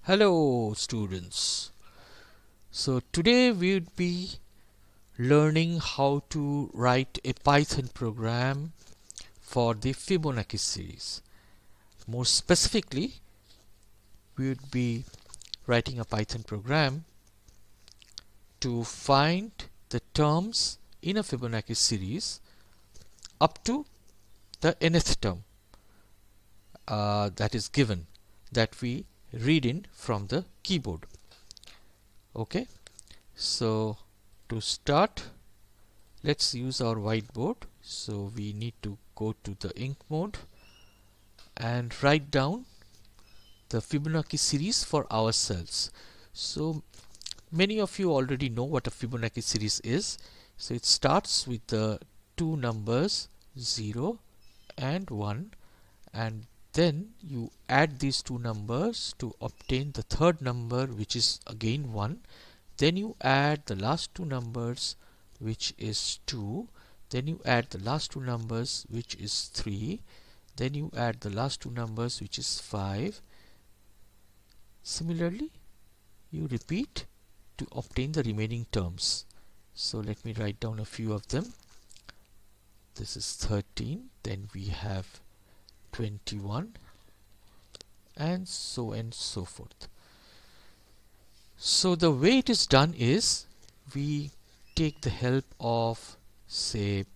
Hello students. So today we would be learning how to write a Python program for the Fibonacci series. More specifically, we would be writing a Python program to find the terms in a Fibonacci series up to the nth term that is given, that we read in from the keyboard. Okay, so to start, let's use our whiteboard. So we need to go to the ink mode and write down the Fibonacci series for ourselves. So many of you already know what a Fibonacci series is. So it starts with the two numbers 0 and 1, and then you add these two numbers to obtain the third number, which is again 1. Then you add the last two numbers, which is 2. Then you add the last two numbers, which is 3. Then you add the last two numbers, which is 5. Similarly, you repeat to obtain the remaining terms. So let me write down a few of them. This is 13. Then we have 21, and so forth. So the way it is done is we take the help of, say,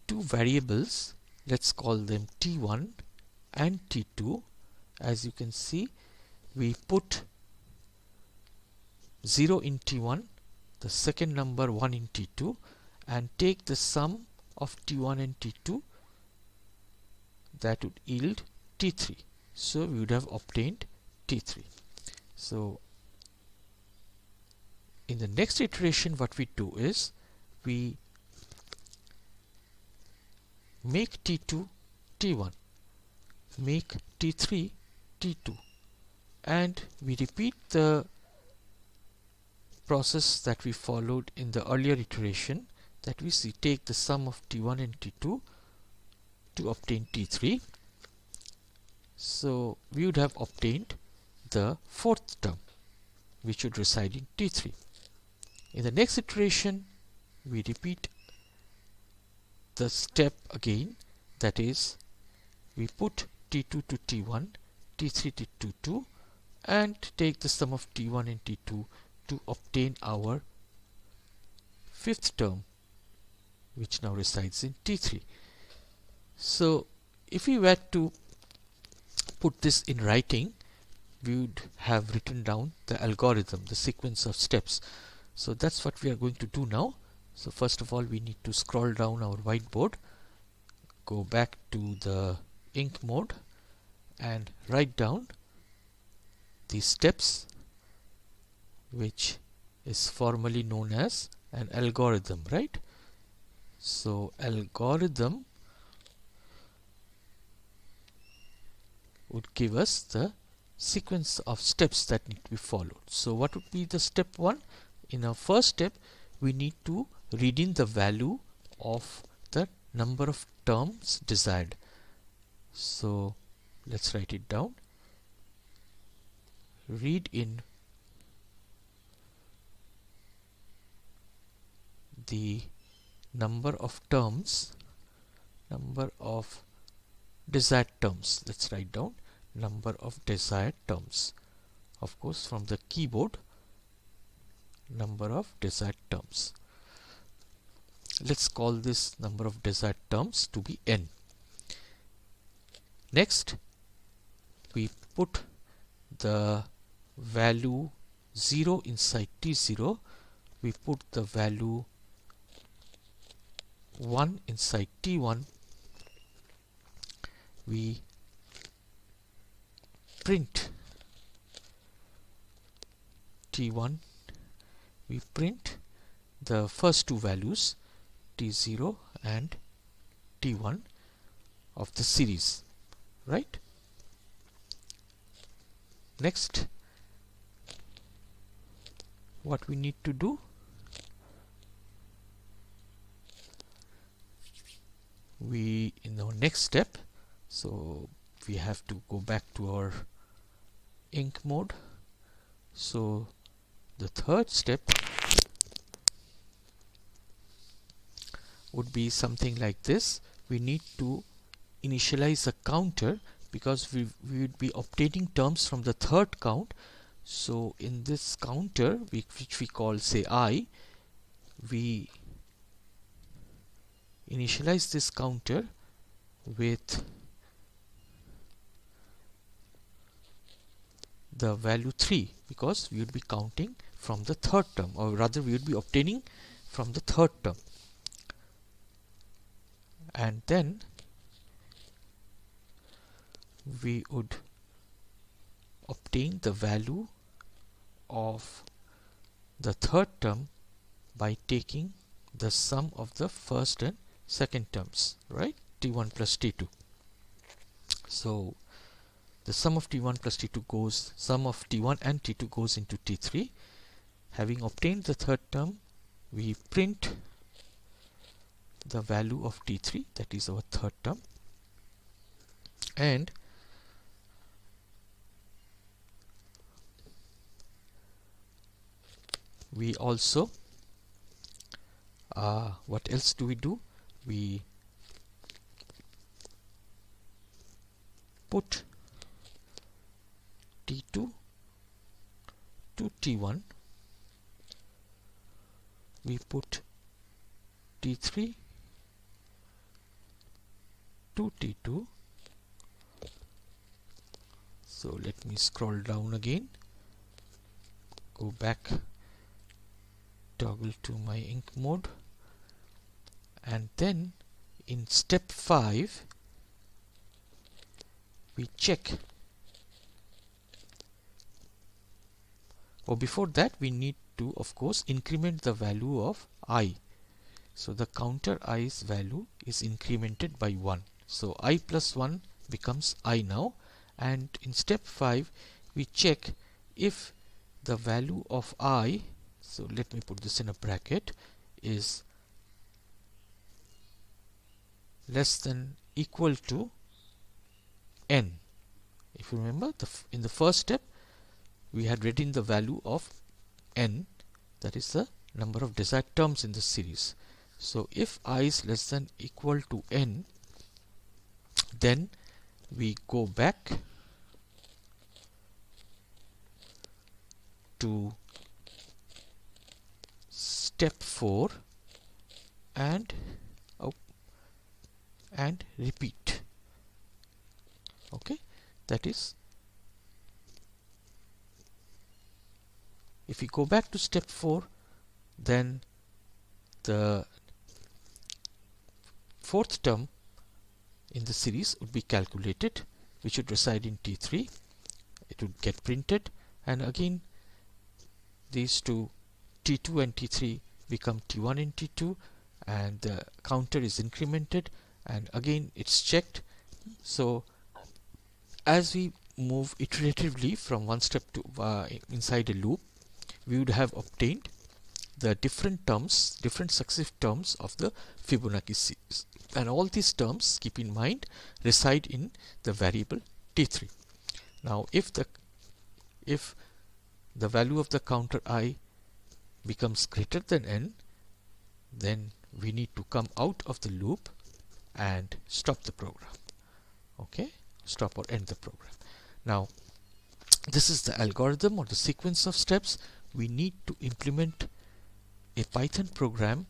two variables. Let's call them t1 and t2. As you can see, we put 0 in t1, the second number 1 in t2, and take the sum of t1 and t2. That would yield t3. So we would have obtained t3. So in the next iteration, what we do is we make t2 t1, make t3 t2, and we repeat the process that we followed in the earlier iteration, that we take the sum of t1 and t2 to obtain t3. So we would have obtained the fourth term, which would reside in t3. In the next iteration, we repeat the step again, that is, we put t2 to t1, t3 to t2, and take the sum of t1 and t2 to obtain our fifth term, which now resides in t3. So if we were to put this in writing, we would have written down the algorithm, the sequence of steps. So that's what we are going to do now. So first of all, we need to scroll down our whiteboard, go back to the ink mode, and write down the steps, which is formally known as an algorithm, right? So algorithm would give us the sequence of steps that need to be followed. So what would be the step 1? In our first step, we need to read in the value of the number of terms desired. So let's write it down. Read in the number of terms, number of desired terms. Let's write down number of desired terms. Of course, from the keyboard, number of desired terms. Let's call this number of desired terms to be n. Next, we put the value 0 inside t0. We put the value 1 inside t1. We print t1. We print the first two values, t0 and t1 of the series, right? Next, what we need to do, in our next step, so we have to go back to our ink mode. So the third step would be something like this. We need to initialize a counter because we would be obtaining terms from the third count. So in this counter, which we call say I, we initialize this counter with the value 3 because we would be counting from the third term, or rather we would be obtaining from the third term. And then we would obtain the value of the third term by taking the sum of the first and second terms, right? T1 plus T2. So the sum of T1 plus T2 goes, sum of T1 and T2 goes into T3. Having obtained the third term, we print the value of T3, that is our third term, and we also what else do? We put T2 to T1, we put T3 to T2. So let me scroll down again, go back, toggle to my ink mode, and then in step 5 we check, or before that we need to of course increment the value of I. So the counter i's value is incremented by 1. So I plus 1 becomes I now, and in step 5 we check if the value of I, so let me put this in a bracket, is less than equal to n. If you remember, in the first step we had written the value of n, that is the number of desired terms in the series. So if I is less than equal to n, then we go back to step 4 and repeat. Okay, that is, if we go back to step 4, then the fourth term in the series would be calculated, which would reside in T3. It would get printed, and again these two, T2 and T3, become T1 and T2, and the counter is incremented, and again it's checked. So as we move iteratively from one step to inside a loop, we would have obtained the different terms, different successive terms of the Fibonacci series, and all these terms, keep in mind, reside in the variable T3. Now if the value of the counter I becomes greater than n, then we need to come out of the loop and stop the program. Okay, stop or end the program. Now this is the algorithm or the sequence of steps. We need to implement a Python program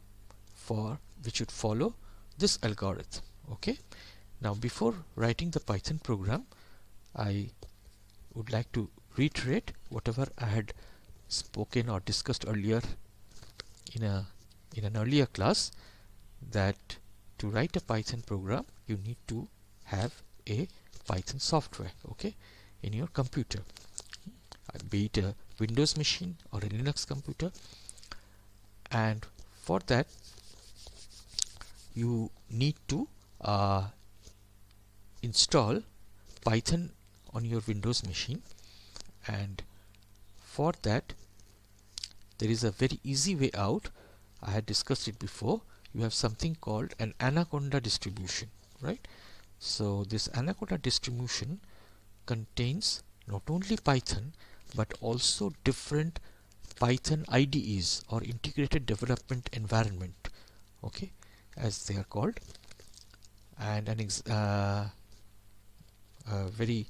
for which would follow this algorithm. Okay, now before writing the Python program, I would like to reiterate whatever I had spoken or discussed earlier in an earlier class, that to write a Python program you need to have a Python software, okay, in your computer, be it a Windows machine or a Linux computer. And for that you need to install Python on your Windows machine, and for that there is a very easy way out. I had discussed it before. You have something called an anaconda distribution, right? So this anaconda distribution contains not only Python but also different Python IDEs, or integrated development environment, okay, as they are called. And a very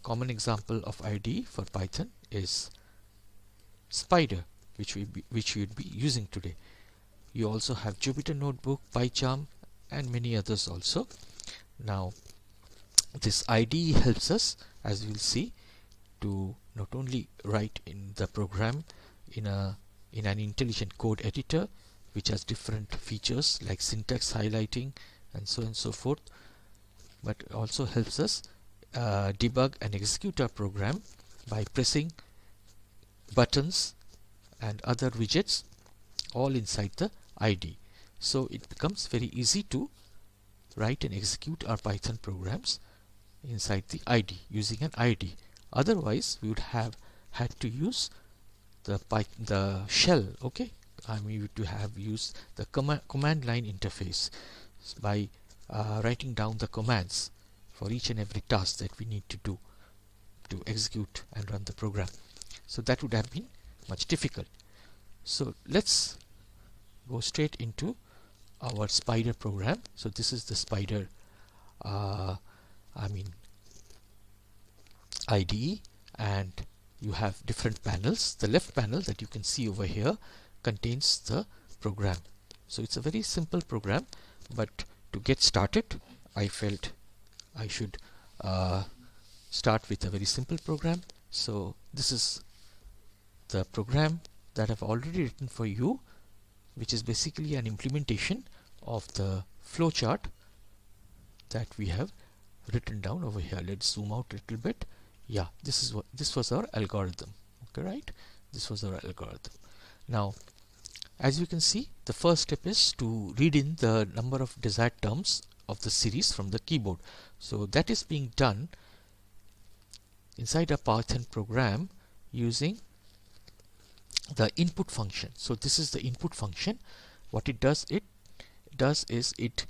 common example of IDE for Python is Spider, which we would be using today. You also have Jupyter Notebook, PyCharm, and many others also. Now, this IDE helps us, as you will see, to not only write in the program in an intelligent code editor, which has different features like syntax highlighting and so on and so forth, but also helps us debug and execute our program by pressing buttons and other widgets all inside the IDE. So it becomes very easy to write and execute our Python programs inside the IDE using an IDE. Otherwise, we would have had to use the shell, okay? We would have used the command line interface by writing down the commands for each and every task that we need to do to execute and run the program. So that would have been much difficult. So let's go straight into our Spider program. So this is the Spider IDE, and you have different panels. The left panel that you can see over here contains the program. So it's a very simple program, but to get started, I felt I should start with a very simple program. So this is the program that I've already written for you, which is basically an implementation of the flowchart that we have written down over here. Let's zoom out a little bit. Yeah, this was our algorithm. Okay, right? This was our algorithm. Now, as you can see, the first step is to read in the number of desired terms of the series from the keyboard. So that is being done inside a Python program using the input function. So this is the input function. What it does is it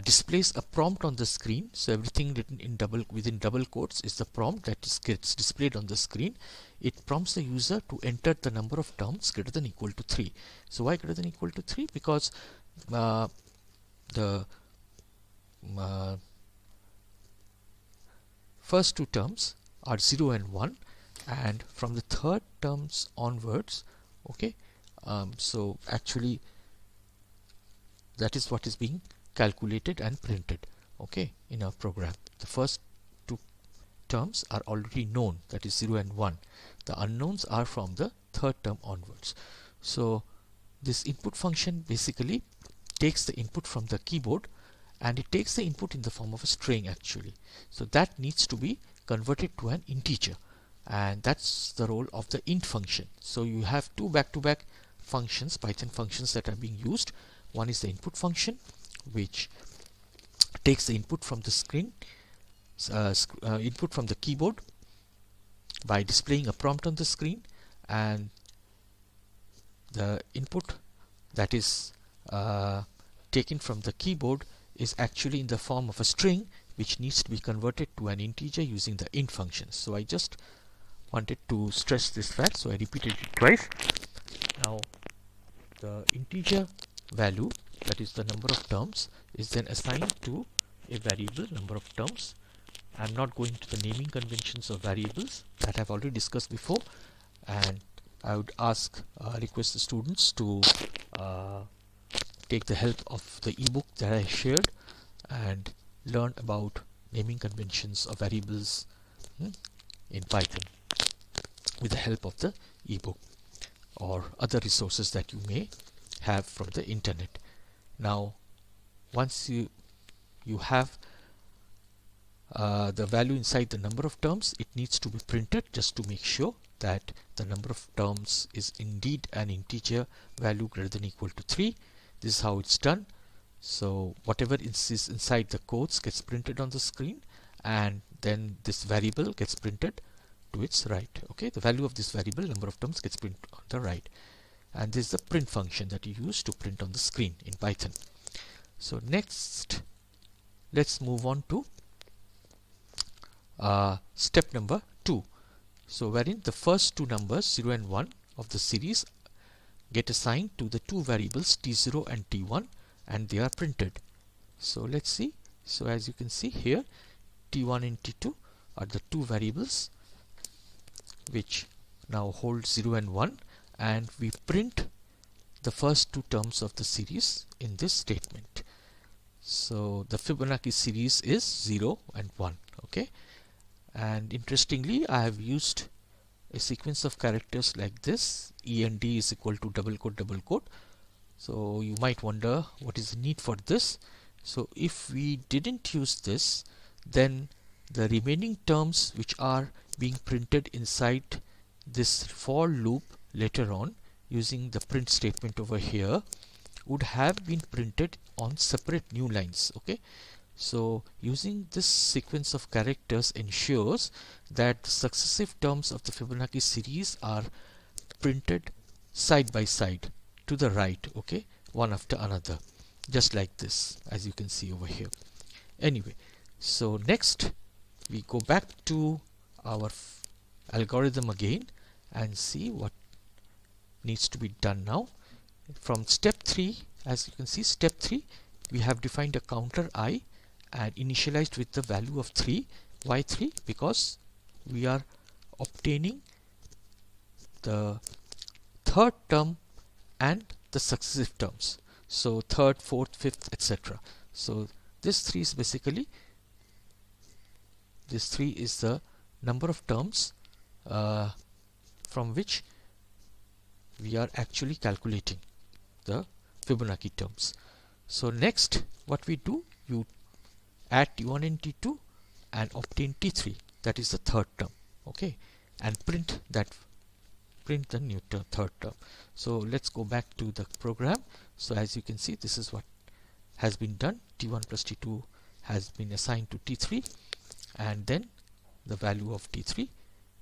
displays a prompt on the screen. So everything written in within double quotes is the prompt that gets displayed on the screen. It prompts the user to enter the number of terms greater than equal to 3. So why greater than equal to 3? Because the first two terms are 0 and 1, and from the third terms onwards, okay, so actually that is what is being calculated and printed, okay, in our program. The first two terms are already known, that is 0 and 1. The unknowns are from the third term onwards. So this input function basically takes the input from the keyboard, and it takes the input in the form of a string actually. So that needs to be converted to an integer, and that's the role of the int function. So you have two back-to-back functions, Python functions, that are being used. One is the input function, which takes the input from the screen, input from the keyboard by displaying a prompt on the screen, and the input that is taken from the keyboard is actually in the form of a string, which needs to be converted to an integer using the int function. So I just wanted to stress this fact, so I repeated it twice. Now the integer value, that is the number of terms, is then assigned to a variable number of terms. I'm not going to the naming conventions of variables that I've already discussed before, and I would request the students to take the help of the ebook that I shared and learn about naming conventions of variables in Python with the help of the ebook or other resources that you may have from the internet. Now, once you have the value inside the number of terms, it needs to be printed just to make sure that the number of terms is indeed an integer value greater than equal to 3. This is how it's done. So whatever is inside the quotes gets printed on the screen, and then this variable gets printed to its right. Okay, the value of this variable, number of terms, gets printed on the right, and this is the print function that you use to print on the screen in Python. So next, let's move on to step number 2. So wherein the first two numbers 0 and 1 of the series get assigned to the two variables t0 and t1, and they are printed. So let's see. So as you can see here, t1 and t2 are the two variables which now hold 0 and 1, and we print the first two terms of the series in this statement. So the Fibonacci series is 0 and 1. Okay, and interestingly, I have used a sequence of characters like this: E and D is equal to double quote double quote. So you might wonder what is the need for this. So if we didn't use this, then the remaining terms which are being printed inside this for loop later on using the print statement over here would have been printed on separate new lines. Okay, so using this sequence of characters ensures that the successive terms of the Fibonacci series are printed side by side to the right, okay, one after another, just like this, as you can see over here. Anyway, so next we go back to our algorithm again and see what needs to be done now. From step 3, as you can see, step 3, we have defined a counter I and initialized with the value of 3. Why 3? Because we are obtaining the third term and the successive terms. So third, fourth, fifth, etc. So this 3 is basically, this 3 is the number of terms from which we are actually calculating the Fibonacci terms. So next what we do, you add t1 and t2 and obtain t3, that is the third term, okay, and print the new third term. So let's go back to the program. So as you can see, this is what has been done. t1 plus t2 has been assigned to t3, and then the value of t3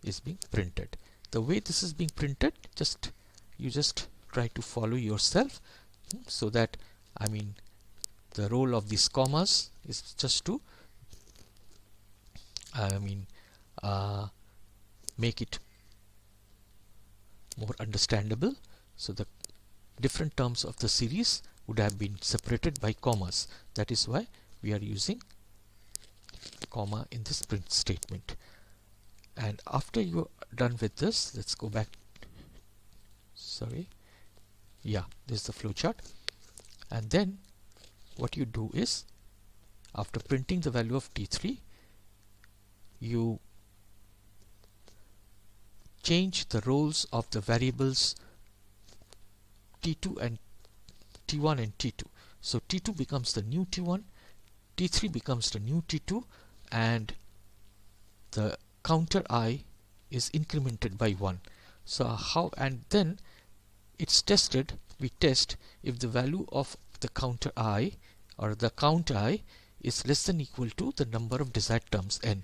is being printed. The way this is being printed, you just try to follow yourself, so that, I mean, the role of these commas is just to make it more understandable. So the different terms of the series would have been separated by commas. That is why we are using comma in this print statement. And after you are done with this, let's go back. Sorry, yeah, this is the flowchart. And then what you do is, after printing the value of t3, you change the roles of the variables t2 and t1 and t2. So t2 becomes the new t1, t3 becomes the new t2, and the counter I is incremented by 1. So how, and then it's tested, we test if the value of the counter I or the count I is less than equal to the number of desired terms n.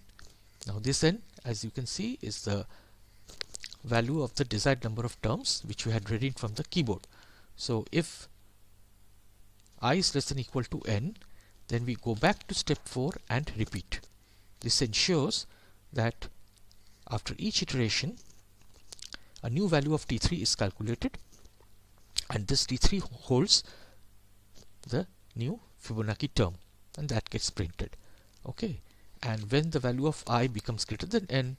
Now this n, as you can see, is the value of the desired number of terms which we had read from the keyboard. So if I is less than equal to n, then we go back to step 4 and repeat. This ensures that after each iteration a new value of t3 is calculated, and this t3 holds the new Fibonacci term, and that gets printed. Okay, and when the value of I becomes greater than n,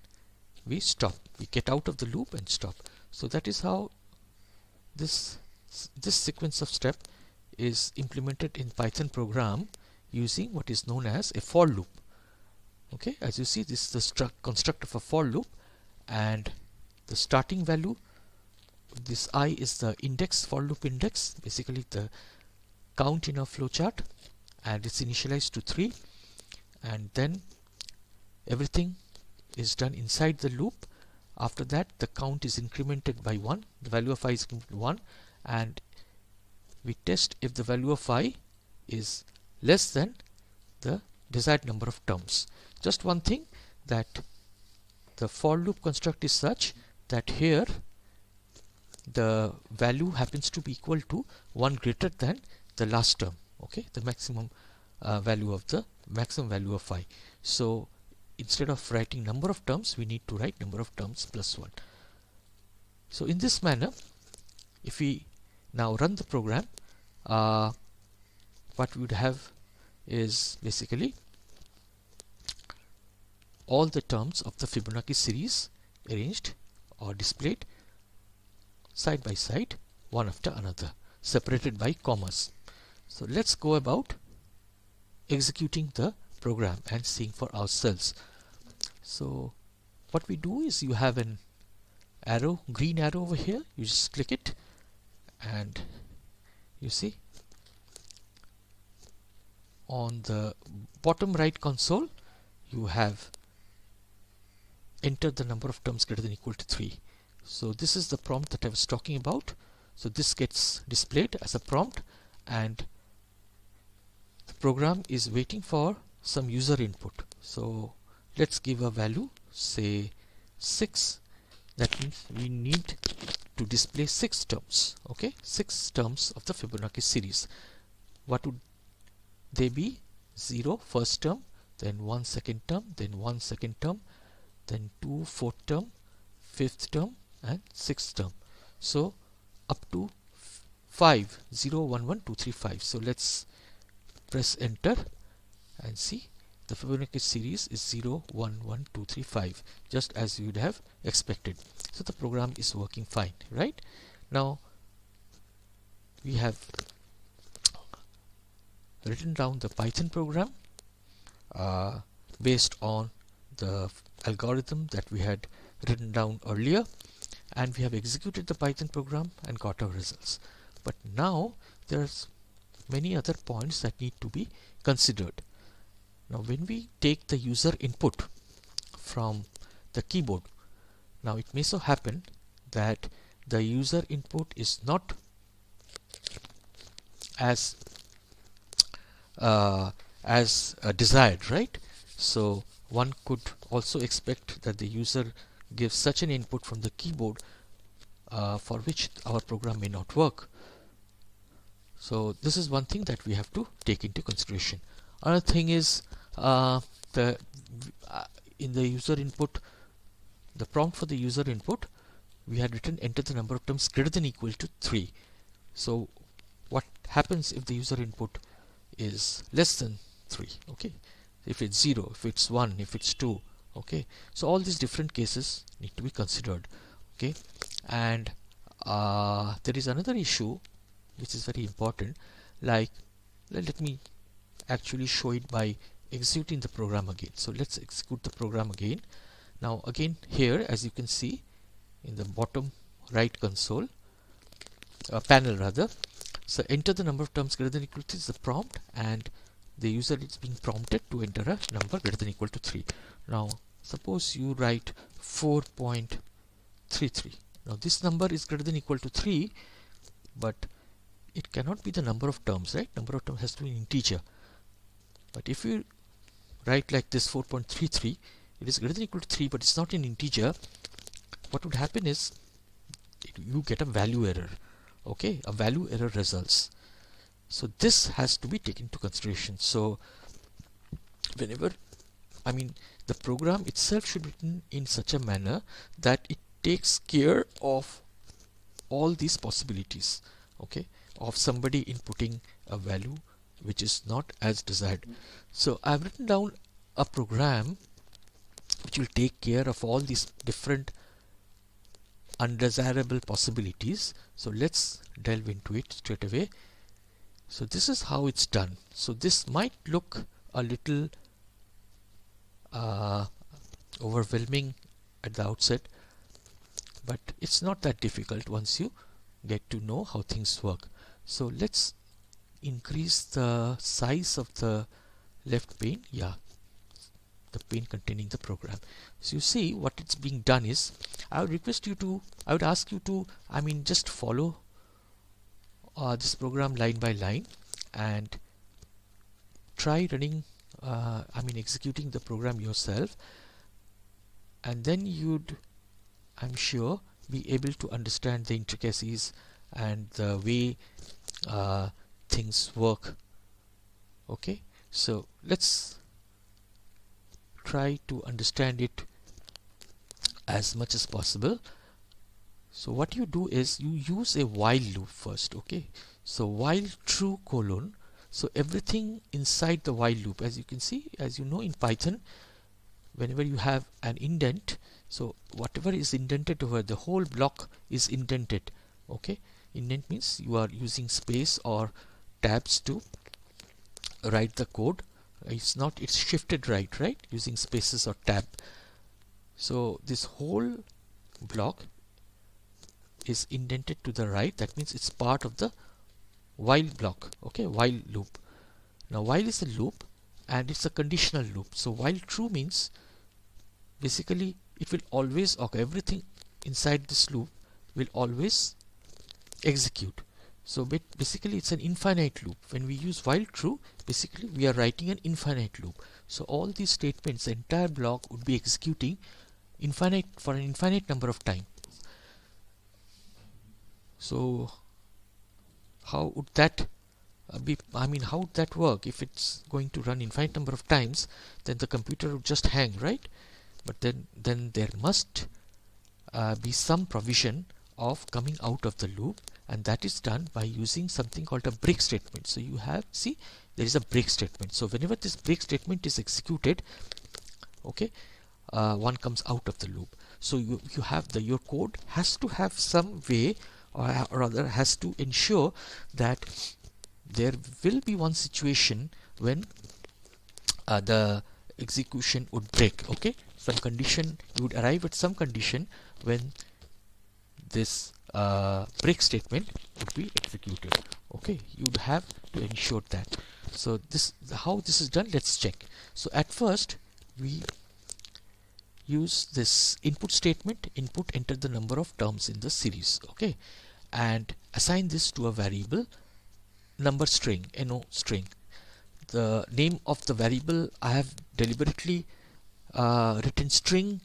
we stop, we get out of the loop and stop. So that is how this sequence of step is implemented in Python program using what is known as a for loop. Okay, as you see, this is the construct of a for loop, and the starting value, this I is the index, for loop index, basically the count in our flowchart, and it's initialized to 3, and then everything is done inside the loop. After that, the count is incremented by 1, the value of I is incremented 1, and we test if the value of I is less than the desired number of terms. Just one thing, that the for loop construct is such that here the value happens to be equal to 1 greater than the last term, okay, the maximum value of I. So instead of writing number of terms, we need to write number of terms plus 1. So in this manner, if we now run the program, what we would have is basically all the terms of the Fibonacci series arranged or displayed side by side, one after another, separated by commas. So let's go about executing the program and seeing for ourselves. So what we do is, you have an arrow, green arrow over here, you just click it and you see on the bottom right console you have entered the number of terms greater than or equal to 3. So this is the prompt that I was talking about. So this gets displayed as a prompt and the program is waiting for some user input. So let's give a value, say 6. That means we need to display 6 terms. Okay, 6 terms of the Fibonacci series. What would they be? 0 first term, then 1 second term, then 1 second term, then 2 fourth term, 5th term and 6th term. So up to 5, 0, 1, 1, 2, 3, 5. So let's press enter and see the Fibonacci series is 0, 1, 1, 2, 3, 5, just as you would have expected. So the program is working fine, right? Now we have written down the Python program based on the algorithm that we had written down earlier, and we have executed the Python program and got our results. But now there's many other points that need to be considered. Now when we take the user input from the keyboard, now it may so happen that the user input is not as desired, right? So one could also expect that the user gives such an input from the keyboard for which our program may not work. So this is one thing that we have to take into consideration. Another thing is in the user input, the prompt for the user input, we had written enter the number of terms greater than or equal to 3. So what happens if the user input is less than 3? Okay, if it's 0, if it's 1, if it's 2. Okay, so all these different cases need to be considered. Okay, and there is another issue which is very important. Like, let me actually show it by executing the program again. So let's execute the program again. Now again here, as you can see in the bottom right console panel rather, so enter the number of terms greater than or equal to is the prompt, and the user is being prompted to enter a number greater than or equal to 3. Now suppose you write 4.33. Now this number is greater than or equal to 3, but it cannot be the number of terms, right? Number of terms has to be an integer. But if you write like this 4.33, it is greater than or equal to 3, but it's not an integer. What would happen is you get a value error. Okay, a value error results. So this has to be taken into consideration. So whenever, I mean, the program itself should be written in such a manner that it takes care of all these possibilities, okay, of somebody inputting a value which is not as desired. So I've written down a program which will take care of all these different undesirable possibilities. So let's delve into it straight away. So this is how it's done. So this might look a little overwhelming at the outset, but it's not that difficult once you get to know how things work. So let's increase the size of the left pane, the pane containing the program. So you see what it's being done is, I would ask you to, just follow this program line by line and try running, executing the program yourself, and then you'd, I'm sure, be able to understand the intricacies and the way things work. Okay, so let's try to understand it as much as possible. So what you do is you use a while loop first. Okay, so while true colon, so everything inside the while loop, as you can see, as you know in Python, whenever you have an indent, so whatever is indented over the whole block is indented. Okay, indent means you are using space or tabs to write the code. It's shifted right, using spaces or tab. So this whole block is indented to the right. That means it's part of the while block. Okay, while loop. Now while is a loop and it's a conditional loop. So while true means basically it will always occur. Everything inside this loop will always execute. So basically it's an infinite loop. When we use while true, basically we are writing an infinite loop. So all these statements, the entire block would be executing infinite for an infinite number of times. So how would that how would that work? If it's going to run infinite number of times, then the computer would just hang, right? But then there must be some provision of coming out of the loop, and that is done by using something called a break statement. So you have, see, there is a break statement. So whenever this break statement is executed, okay, one comes out of the loop. So you have your code has to have some way, or rather has to ensure that there will be one situation when the execution would break. Okay, some condition, you would arrive at some condition when this break statement would be executed. Okay, you would have to ensure that. So this, how this is done, let's check. So at first we use this input statement, input enter the number of terms in the series, okay, and assign this to a variable number string, no string. The name of the variable, I have deliberately written string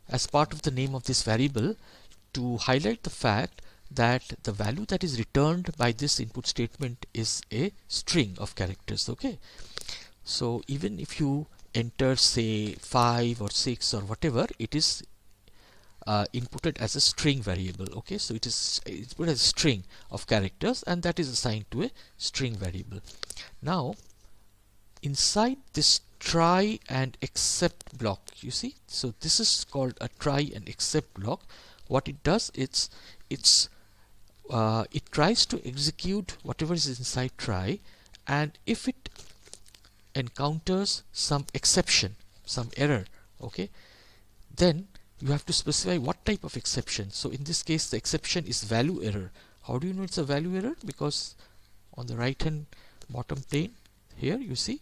as part of the name of this variable to highlight the fact that the value that is returned by this input statement is a string of characters. Okay, so even if you enter say 5 or 6 or whatever, it is inputted as a string variable. Okay, so it's put as a string of characters, and that is assigned to a string variable. Now inside this try and except block, you see, so this is called a try and except block. What it does, it tries to execute whatever is inside try, and if it encounters some exception, some error, okay, then you have to specify what type of exception. So in this case the exception is value error. How do you know it's a value error? Because on the right hand bottom pane here, you see,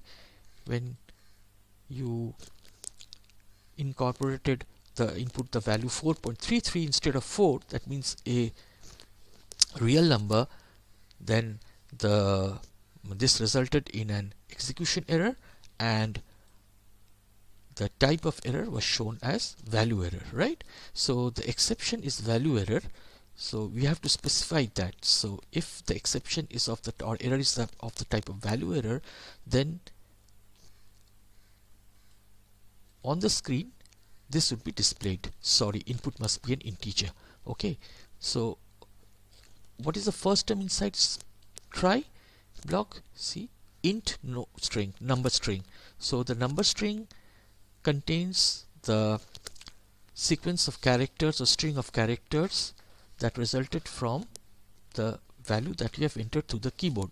when you incorporated the input the value 4.33 instead of 4, that means a real number, then this resulted in an execution error, and the type of error was shown as value error, right? So the exception is value error, so we have to specify that. So if the exception is of the, or error is of the type of value error, then on the screen this would be displayed. Sorry, input must be an integer. Okay, so what is the first term inside try block? See, int no string, number string. So the number string contains the sequence of characters or string of characters that resulted from the value that you have entered through the keyboard.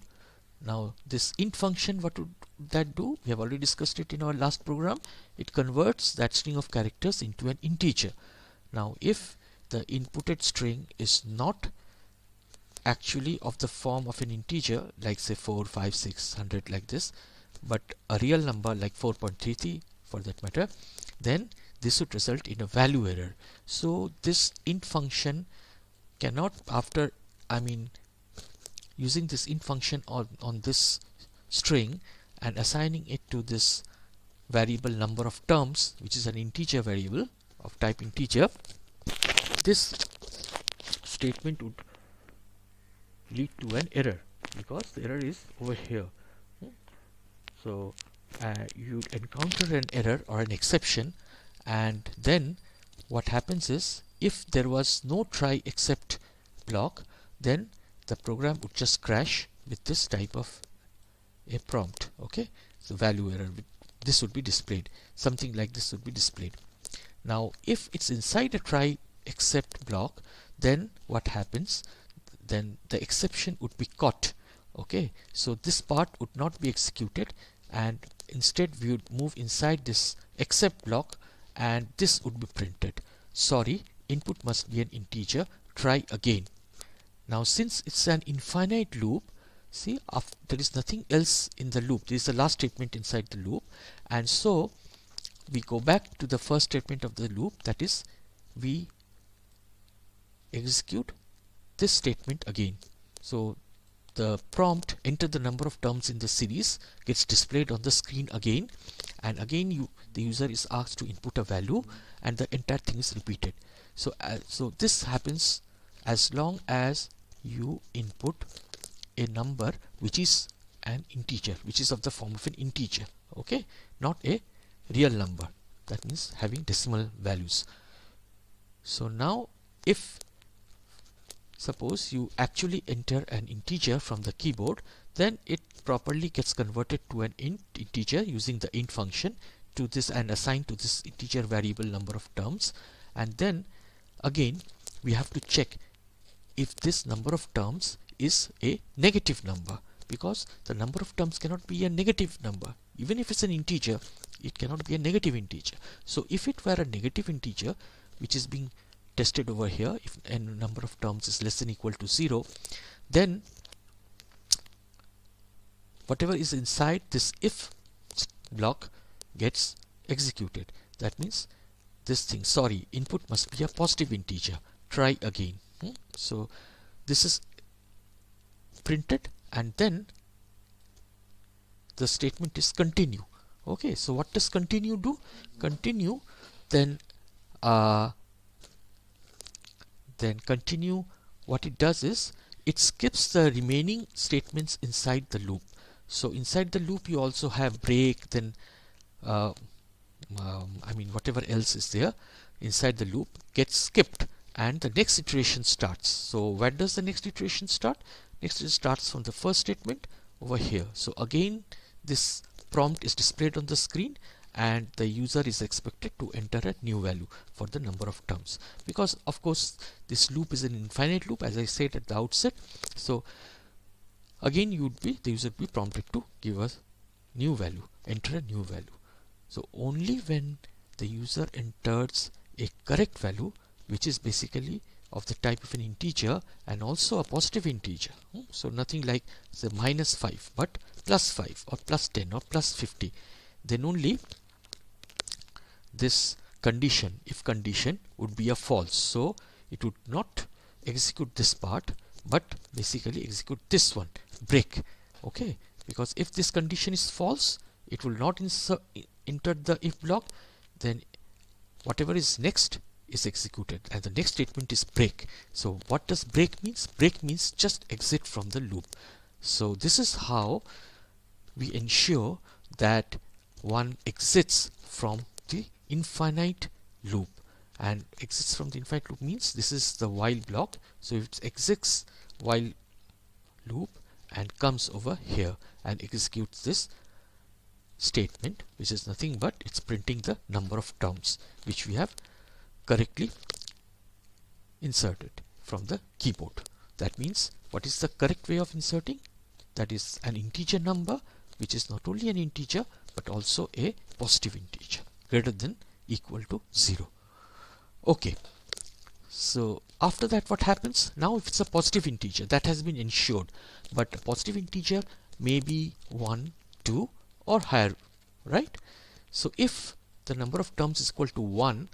Now this int function, what would that do? We have already discussed it in our last program. It converts that string of characters into an integer. Now if the inputted string is not actually of the form of an integer, like say 4, 5, 6, 100 like this, but a real number like 4.33 for that matter, then this would result in a value error. So this int function cannot, after using this int function on this string and assigning it to this variable number of terms, which is an integer variable of type integer, this statement would lead to an error because the error is over here. So you encounter an error or an exception, and then what happens is, if there was no try except block, then the program would just crash with this type of a prompt. Okay, so value error, this would be displayed, something like this would be displayed. Now if it's inside a try except block, then what happens, then the exception would be caught. Okay, so this part would not be executed, and instead we would move inside this except block, and this would be printed, sorry, input must be an integer, try again. Now since it's an infinite loop, see, there is nothing else in the loop, this is the last statement inside the loop, and so we go back to the first statement of the loop, that is, we execute this statement again. So the prompt, enter the number of terms in the series, gets displayed on the screen again, and again the user is asked to input a value, and the entire thing is repeated. So so this happens as long as you input a number which is an integer, which is of the form of an integer, okay, not a real number, that means having decimal values. So now if suppose you actually enter an integer from the keyboard, then it properly gets converted to an integer using the int function to this, and assigned to this integer variable number of terms. And then again we have to check if this number of terms is a negative number, because the number of terms cannot be a negative number. Even if it's an integer, it cannot be a negative integer. So if it were a negative integer which is being tested over here, if n number of terms is less than or equal to 0, then whatever is inside this if block gets executed. That means this thing, sorry, input must be a positive integer, try again. So this is printed, and then the statement is continue. Okay, so what does continue do? Continue then continue, what it does is it skips the remaining statements inside the loop. So inside the loop you also have break, then I mean whatever else is there inside the loop gets skipped, and the next iteration starts. So where does the next iteration start? Next it starts from the first statement over here. So again this prompt is displayed on the screen, and the user is expected to enter a new value for the number of terms, because of course this loop is an infinite loop, as I said at the outset. So again the user would be prompted to give us new value, enter a new value. So only when the user enters a correct value, which is basically of the type of an integer and also a positive integer, so nothing like say -5, but +5 or +10 or +50, then only this condition, if condition, would be a false. So it would not execute this part, but basically execute this one, break. Okay, because if this condition is false, it will not enter the if block, then whatever is next is executed, and the next statement is break. So what does break means? Break means just exit from the loop. So this is how we ensure that one exits from the infinite loop. And exits from the infinite loop means this is the while block. So if it exits while loop and comes over here and executes this statement, which is nothing but it's printing the number of terms which we have correctly inserted from the keyboard. That means what is the correct way of inserting? That is an integer number which is not only an integer but also a positive integer greater than equal to 0. Okay, so after that what happens? Now if it's a positive integer, that has been ensured, but a positive integer may be 1, 2 or higher, right? So if the number of terms is equal to 1,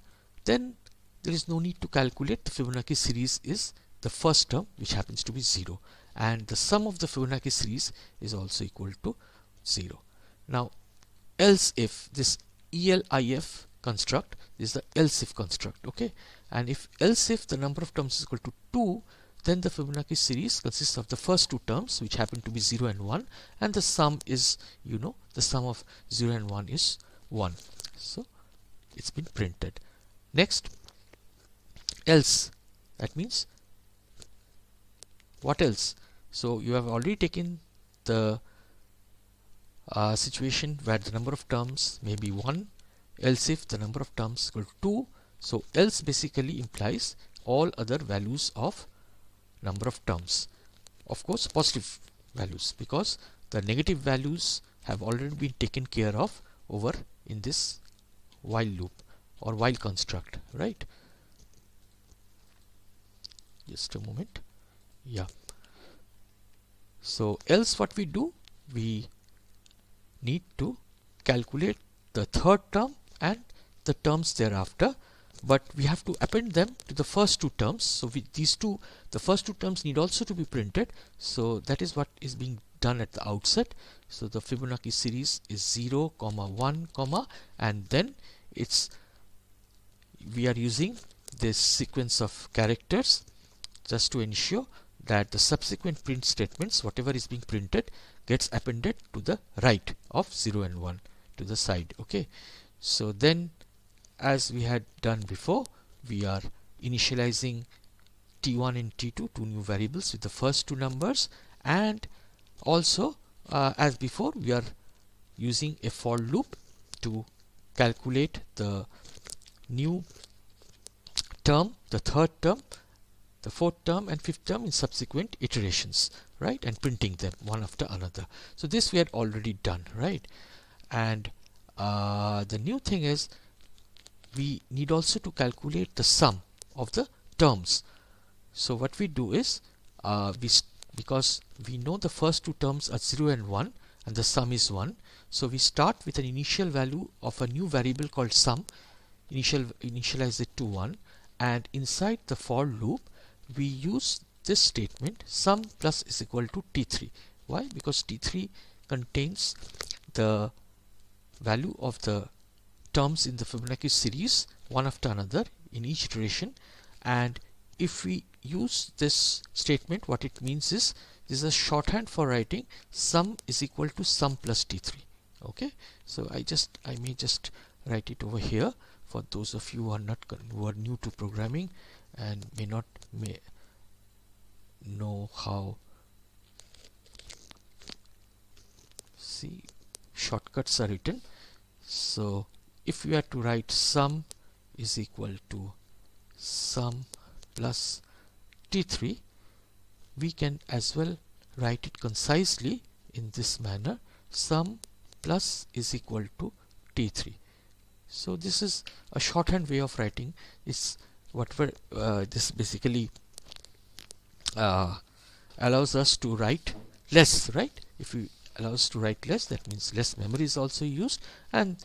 then there is no need to calculate. The Fibonacci series is the first term, which happens to be 0, and the sum of the Fibonacci series is also equal to 0. Now else if, this ELIF construct is the else if construct, okay, and if else if the number of terms is equal to 2, then the Fibonacci series consists of the first two terms, which happen to be 0 and 1, and the sum is, you know, the sum of 0 and 1 is 1. So it's been printed. Next, else, that means what else? So you have already taken the situation where the number of terms may be 1, else if the number of terms equal to 2. So else basically implies all other values of number of terms, of course positive values, because the negative values have already been taken care of over in this while loop or while construct, right? Just a moment. Yeah. So else what we do, we need to calculate the third term and the terms thereafter, but we have to append them to the first two terms. So the first two terms need also to be printed. So that is what is being done at the outset. So the Fibonacci series is 0, 1, and then we are using this sequence of characters just to ensure that the subsequent print statements, whatever is being printed, gets appended to the right of 0 and 1 to the side. Okay, so then as we had done before, we are initializing t1 and t2, two new variables with the first two numbers, and also as before, we are using a for loop to calculate the new term, the third term, the fourth term and fifth term in subsequent iterations, right, and printing them one after another. So this we had already done, right? And the new thing is we need also to calculate the sum of the terms. So what we do is because we know the first two terms are 0 and 1 and the sum is 1, so we start with an initial value of a new variable called sum, initialize it to 1, and inside the for loop we use this statement sum plus is equal to t3. Why? Because t3 contains the value of the terms in the Fibonacci series one after another in each iteration, and if we use this statement, what it means is this is a shorthand for writing sum is equal to sum plus t3. Okay, so I may just write it over here for those of you who are new to programming and may know how shortcuts are written. So if we are to write sum is equal to sum plus t3, we can as well write it concisely in this manner, sum plus is equal to t3. So this is a shorthand way of writing. Is whatever this basically allows us to write less, right? If we allow us to write less, that means less memory is also used, and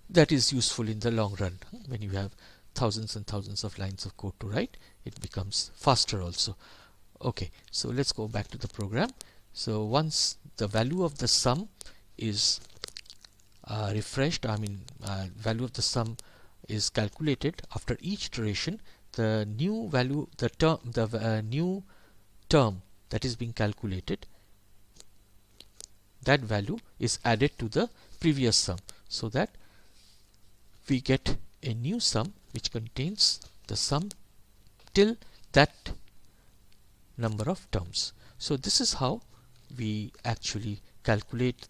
that is useful in the long run. When you have thousands and thousands of lines of code to write, it becomes faster also. Okay, so let's go back to the program. So once the value of the sum is refreshed, value of the sum is calculated after each iteration, the new value, new term that is being calculated, that value is added to the previous sum, so that we get a new sum which contains the sum till that number of terms. So this is how we actually calculate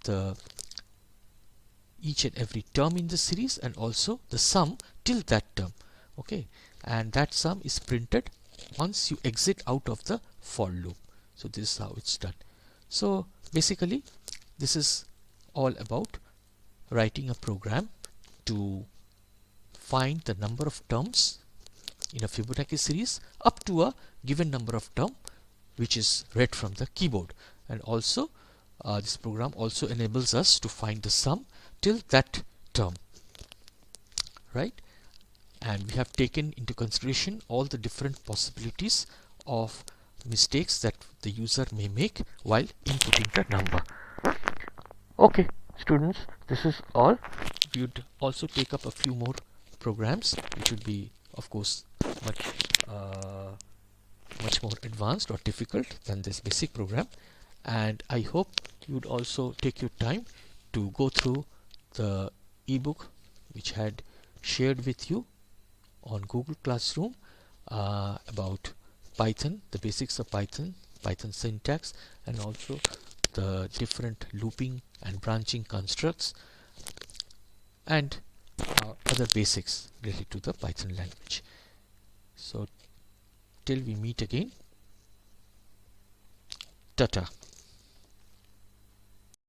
each and every term in the series and also the sum till that term. Okay, and that sum is printed once you exit out of the for loop. So this is how it's done. So basically this is all about writing a program to find the number of terms in a Fibonacci series up to a given number of term which is read from the keyboard, and also this program also enables us to find the sum till that term, right? And we have taken into consideration all the different possibilities of mistakes that the user may make while inputting the number. Okay students, this is all. We would also take up a few more programs which would be of course much much more advanced or difficult than this basic program, and I hope you would also take your time to go through the ebook which I had shared with you on Google Classroom about Python, the basics of Python, Python syntax, and also the different looping and branching constructs, and other basics related to the Python language. So till we meet again, tata.